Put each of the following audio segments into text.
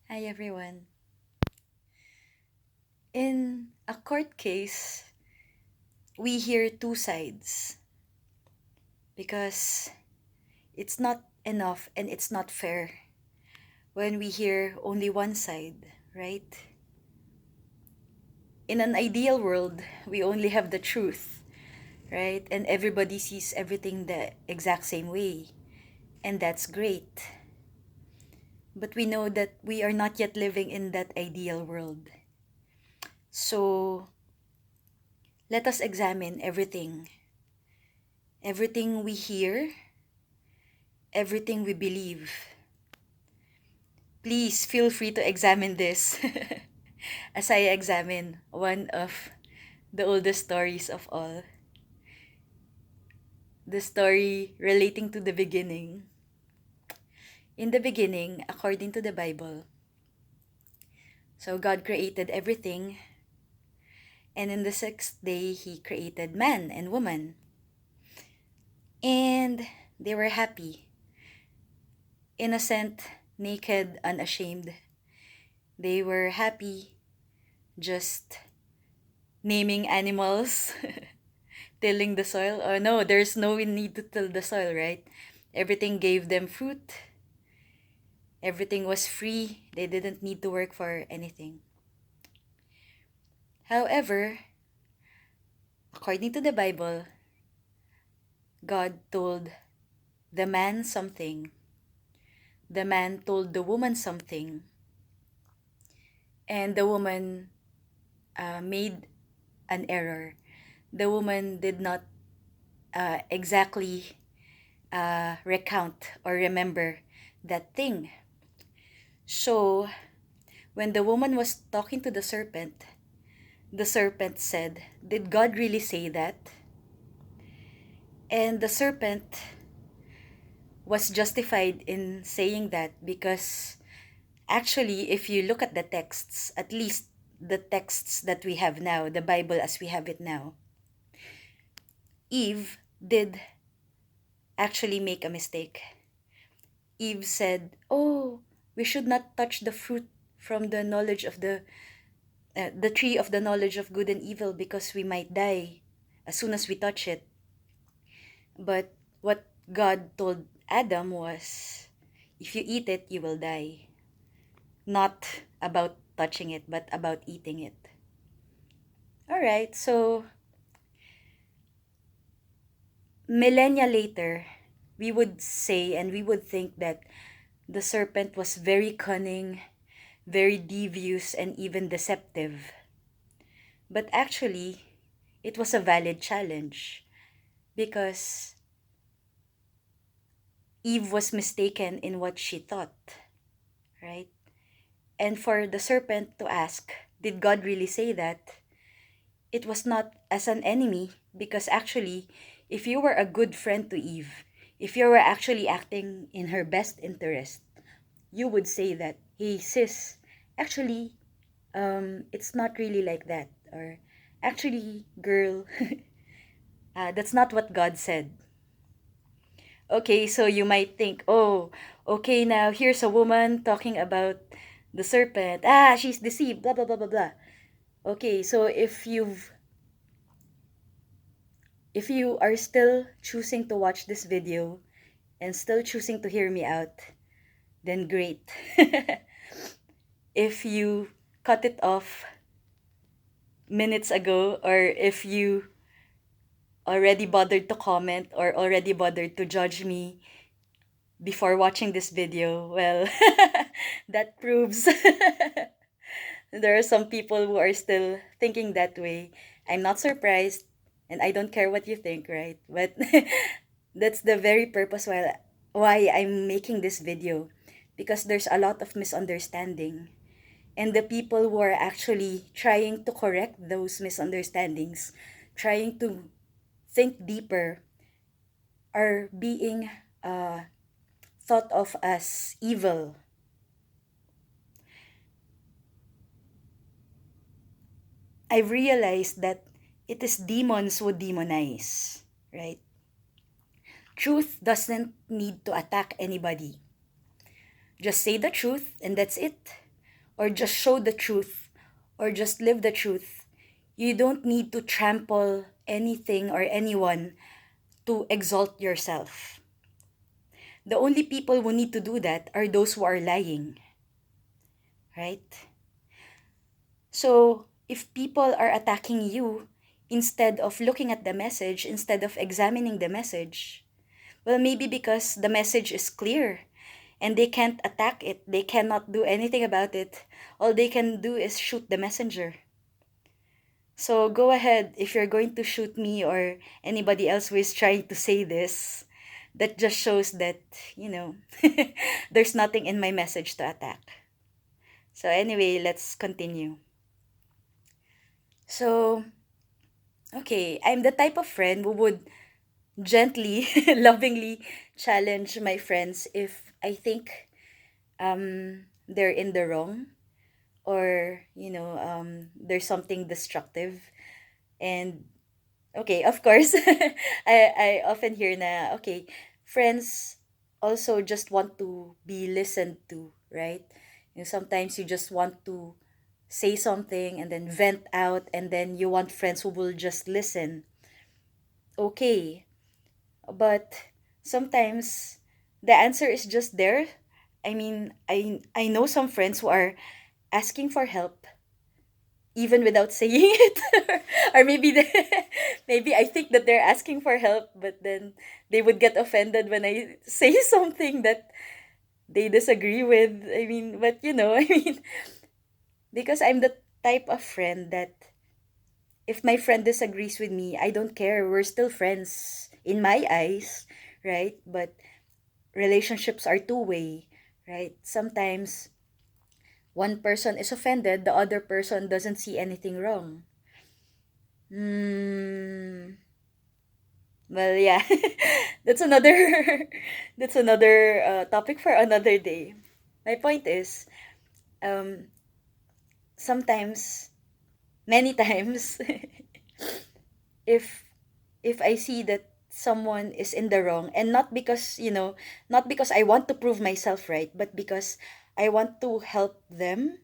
Hi everyone. In a court case, we hear two sides because it's not enough and it's not fair when we hear only one side, right? In an ideal world, we only have the truth, right? And everybody sees everything the exact same way, and that's great. But we know that we are not yet living in that ideal world. So let us examine everything we hear, everything we believe. Please feel free to examine this as I examine one of the oldest stories of all, the story relating to the beginning. In the beginning, according to the Bible, so God created everything, and in the sixth day, He created man and woman. And they were happy, innocent, naked, unashamed. They were happy just naming animals, tilling the soil. Oh no, there's no need to till the soil, right? Everything gave them fruit. Everything was free. They didn't need to work for anything. However, according to the Bible, God told the man something. The man told the woman something. And the woman made an error. The woman did not exactly recount or remember that thing. So, when the woman was talking to the serpent said, "Did God really say that?" And the serpent was justified in saying that because actually, if you look at the texts, at least the texts that we have now, the Bible as we have it now, Eve did actually make a mistake. Eve said, "Oh, we should not touch the fruit from the tree of the knowledge of good and evil because we might die as soon as we touch it." But what God told Adam was, if you eat it, you will die. Not about touching it, but about eating it. All right, so millennia later, we would say and we would think that the serpent was very cunning, very devious, and even deceptive. But actually, it was a valid challenge because Eve was mistaken in what she thought, right? And for the serpent to ask, "Did God really say that?" It was not as an enemy because actually, if you were a good friend to Eve, if you were actually acting in her best interest, you would say that, "Hey sis, actually, it's not really like that." Or, "Actually, girl, that's not what God said." Okay, so you might think, "Oh, okay, now here's a woman talking about the serpent. Ah, she's deceived, blah, blah, blah, blah, blah." Okay, so if you are still choosing to watch this video and still choosing to hear me out, then great. If you cut it off minutes ago, or if you already bothered to comment or already bothered to judge me before watching this video, well, that proves there are some people who are still thinking that way. I'm not surprised, and I don't care what you think, right? But that's the very purpose why I'm making this video, because there's a lot of misunderstanding. And the people who are actually trying to correct those misunderstandings, trying to think deeper, are being thought of as evil. I've realized that it is demons who demonize, right? Truth doesn't need to attack anybody. Just say the truth and that's it. or just show the truth, or just live the truth. You don't need to trample anything or anyone to exalt yourself. The only people who need to do that are those who are lying, right? So, if people are attacking you, instead of looking at the message, instead of examining the message, well, maybe because the message is clear and they can't attack it, they cannot do anything about it. All they can do is shoot the messenger. So go ahead if you're going to shoot me or anybody else who is trying to say this. That just shows that, there's nothing in my message to attack. So anyway, let's continue. So, okay, I'm the type of friend who would gently, lovingly challenge my friends if I think they're in the wrong, or there's something destructive. And okay, of course, I often hear na, okay, friends also just want to be listened to, right? Sometimes you just want to say something and then vent out, and then you want friends who will just listen. Okay, but sometimes the answer is just there. I mean, I know some friends who are asking for help even without saying it. Or maybe maybe I think that they're asking for help, but then they would get offended when I say something that they disagree with. I mean, but I mean, because I'm the type of friend that if my friend disagrees with me, I don't care. We're still friends in my eyes, right? But relationships are two-way, right? Sometimes one person is offended, the other person doesn't see anything wrong. Well, yeah, that's another that's another topic for another day. My point is, um, sometimes, many times, if if I see that someone is in the wrong, and not because I want to prove myself right, but because I want to help them,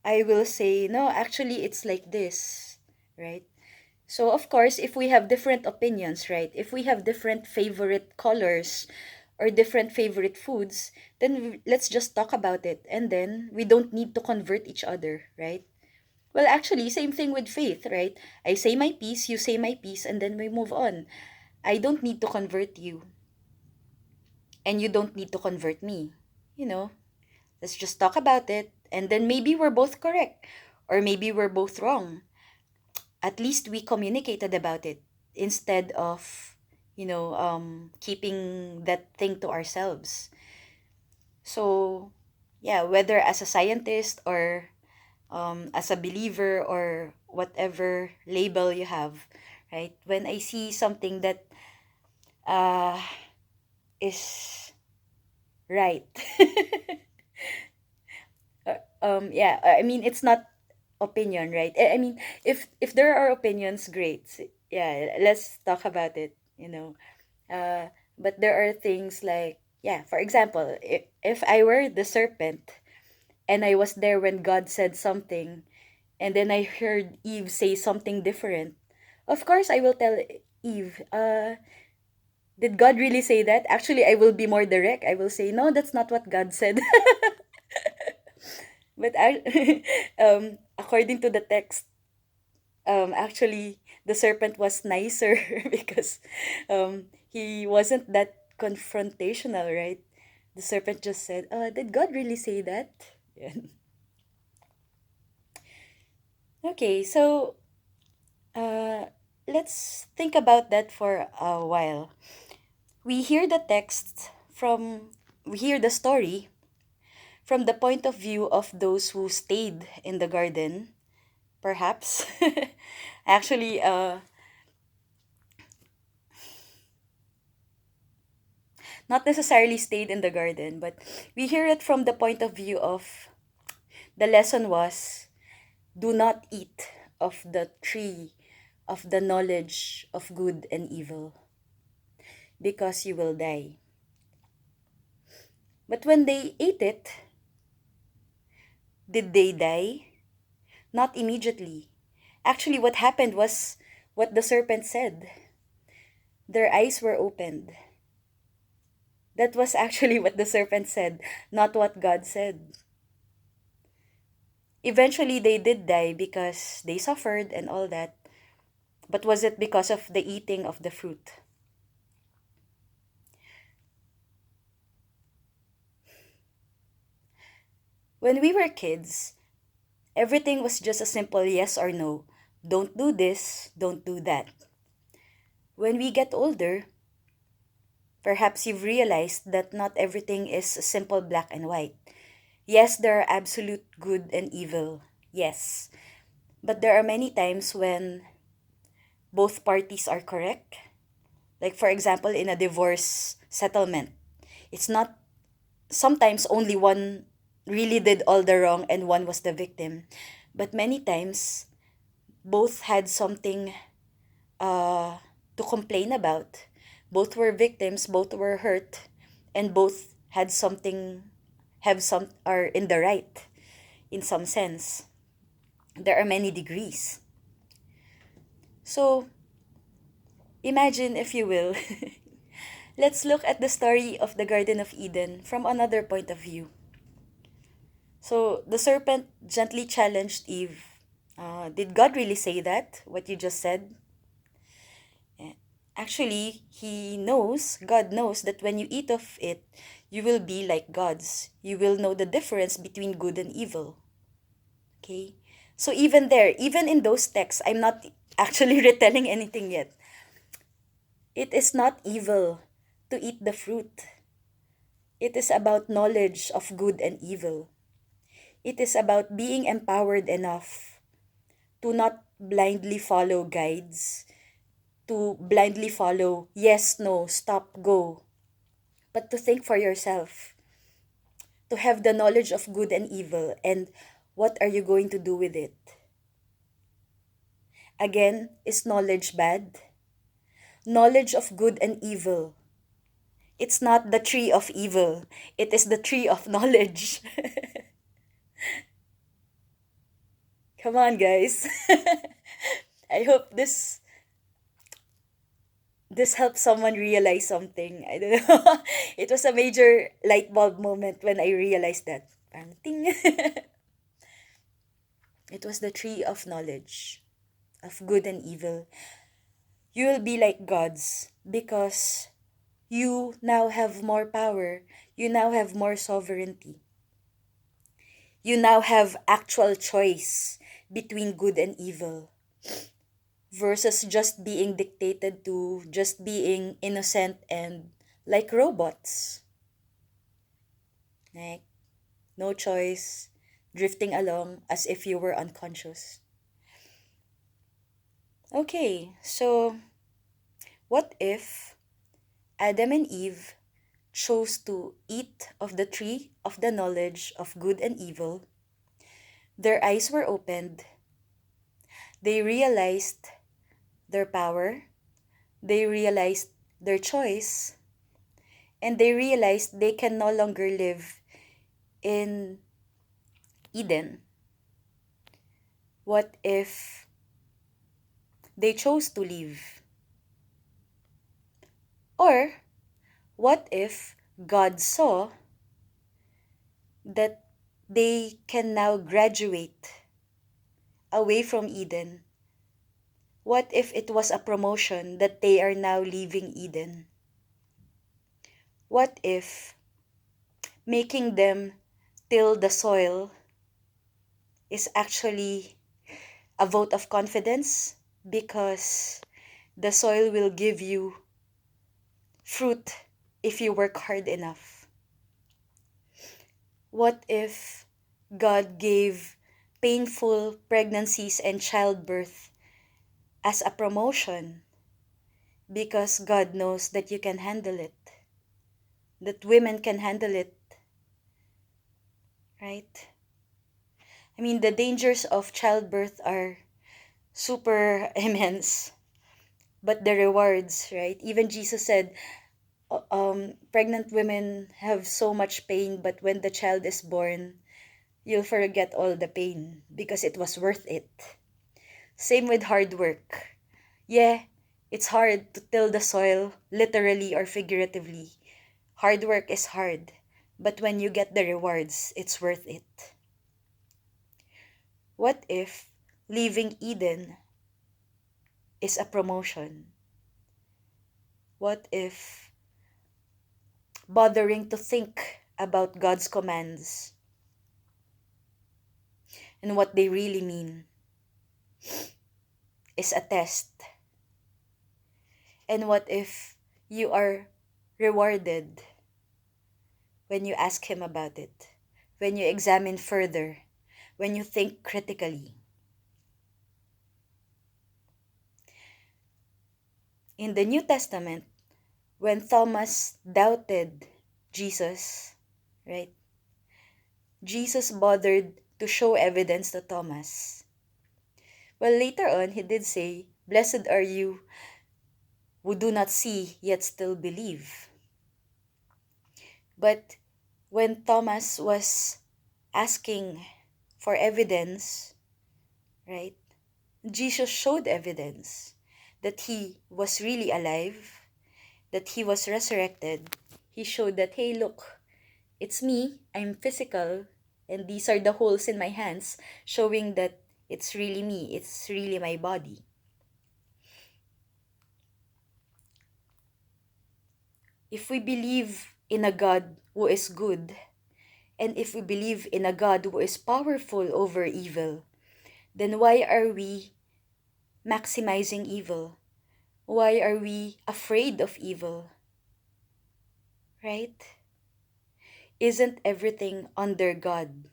I will say, no, actually, it's like this, right? So, of course, if we have different opinions, right? If we have different favorite colors or different favorite foods, then let's just talk about it. And then we don't need to convert each other, right? Well, actually, same thing with faith, right? I say my piece, you say my piece, and then we move on. I don't need to convert you, and you don't need to convert me. You know, let's just talk about it, and then maybe we're both correct, or maybe we're both wrong. At least we communicated about it instead of keeping that thing to ourselves. So yeah, whether as a scientist or as a believer or whatever label you have, right? When I see something that uh is right. Yeah, I mean, it's not opinion, right? I mean, if there are opinions, great. Yeah, let's talk about it, but there are things like, yeah, for example, if I were the serpent and I was there when God said something, and then I heard Eve say something different, of course I will tell Eve, did God really say that? Actually, I will be more direct. I will say, no, that's not what God said. But according to the text, actually, the serpent was nicer because he wasn't that confrontational, right? The serpent just said, did God really say that? Yeah. Okay, so uh, let's think about that for a while. We hear the text we hear the story from the point of view of those who stayed in the garden, perhaps. Actually, not necessarily stayed in the garden, but we hear it from the point of view of the lesson was, do not eat of the tree of the knowledge of good and evil, because you will die. But when they ate it, Did they die? Not immediately. Actually, what happened was what the serpent said. Their eyes were opened. That was actually what the serpent said, not what God said. Eventually, they did die because they suffered and all that. But was it because of the eating of the fruit? When we were kids, everything was just a simple yes or no. Don't do this, don't do that. When we get older, perhaps you've realized that not everything is simple black and white. Yes, there are absolute good and evil. Yes. But there are many times when both parties are correct. Like, for example, in a divorce settlement, it's not sometimes only one really did all the wrong and one was the victim. But many times, both had something to complain about. Both were victims, both were hurt, and both had something, are in the right in some sense. There are many degrees. So, imagine, if you will, let's look at the story of the Garden of Eden from another point of view. So, the serpent gently challenged Eve. Did God really say that, what you just said? Actually, God knows that when you eat of it, you will be like gods. You will know the difference between good and evil. Okay? So even there, even in those texts, I'm not actually retelling anything yet. It is not evil to eat the fruit. It is about knowledge of good and evil. It is about being empowered enough to not blindly follow guides, to blindly follow yes, no, stop, go, but to think for yourself, to have the knowledge of good and evil, and what are you going to do with it? Again, is knowledge bad? Knowledge of good and evil. It's not the tree of evil. It is the tree of knowledge. Come on, guys. I hope this helps someone realize something. I don't know. It was a major light bulb moment when I realized that. Parang ting. It was the tree of knowledge, of good and evil. You will be like gods because you now have more power. You now have more sovereignty. You now have actual choice between good and evil versus just being dictated to, just being innocent and like robots. Like, no choice, drifting along as if you were unconscious. Okay, so what if Adam and Eve chose to eat of the tree of the knowledge of good and evil? Their eyes were opened. They realized their power. They realized their choice. And they realized they can no longer live in Eden. What if they chose to leave? Or what if God saw that they can now graduate away from Eden? What if it was a promotion that they are now leaving Eden? What if making them till the soil is actually a vote of confidence, because the soil will give you fruit if you work hard enough? What if God gave painful pregnancies and childbirth as a promotion, because God knows that you can handle it, that women can handle it, right? I mean, the dangers of childbirth are super immense, but the rewards, right? Even Jesus said, pregnant women have so much pain, but when the child is born, you'll forget all the pain because it was worth it. Same with hard work. Yeah, it's hard to till the soil, literally or figuratively. Hard work is hard, but when you get the rewards, it's worth it. What if leaving Eden is a promotion? What if bothering to think about God's commands and what they really mean is a test? And what if you are rewarded when you ask Him about it, when you examine further, when you think critically? In the New Testament, when Thomas doubted Jesus, right? Jesus bothered to show evidence to Thomas. Well, later on, he did say, "Blessed are you who do not see yet still believe." But when Thomas was asking for evidence, right? Jesus showed evidence that he was really alive, that he was resurrected. He showed that, hey, look, it's me, I'm physical, and these are the holes in my hands, showing that it's really me, it's really my body. If we believe in a God who is good, and if we believe in a God who is powerful over evil, then why are we maximizing evil? Why are we afraid of evil? Right? Isn't everything under God?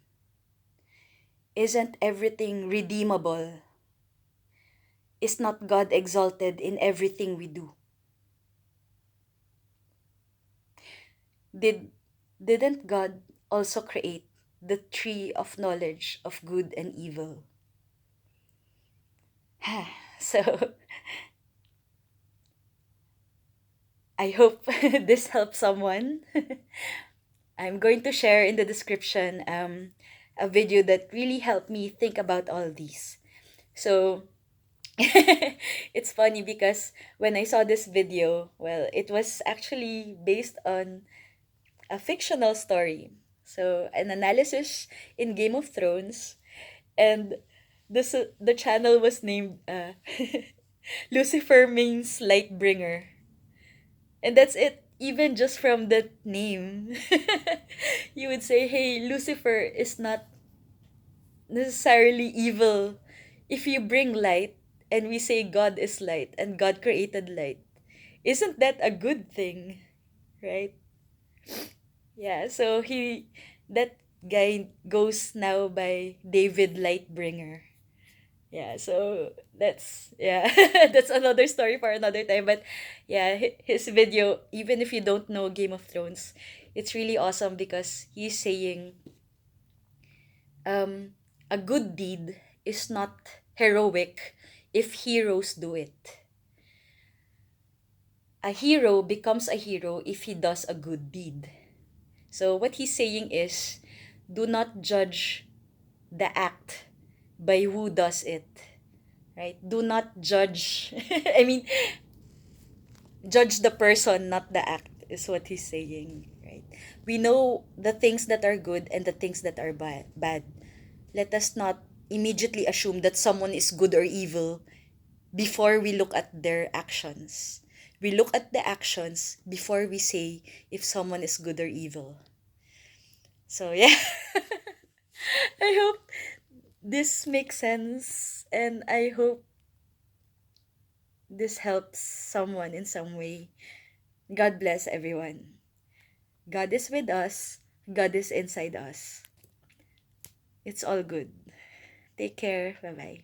Isn't everything redeemable? Is not God exalted in everything we do? Didn't God also create the tree of knowledge of good and evil? So I hope this helps someone. I'm going to share in the description a video that really helped me think about all these. So it's funny because when I saw this video, well, it was actually based on a fictional story. So an analysis in Game of Thrones, and the channel was named Lucifer means Lightbringer. And that's it. Even just from the name, you would say, hey, Lucifer is not necessarily evil. If you bring light and we say God is light and God created light, isn't that a good thing? Right? Yeah, so that guy goes now by David Lightbringer. Yeah, so yeah, that's another story for another time. But yeah, his video, even if you don't know Game of Thrones, it's really awesome because he's saying um, a good deed is not heroic if heroes do it. A hero becomes a hero if he does a good deed. So what he's saying is, do not judge the act by who does it, right? Do not judge. I mean, judge the person, not the act, is what he's saying, right? We know the things that are good and the things that are bad. Let us not immediately assume that someone is good or evil before we look at their actions. We look at the actions before we say if someone is good or evil. So yeah, I hope this makes sense, and I hope this helps someone in some way. God bless everyone. God is with us. God is inside us. It's all good. Take care. Bye bye.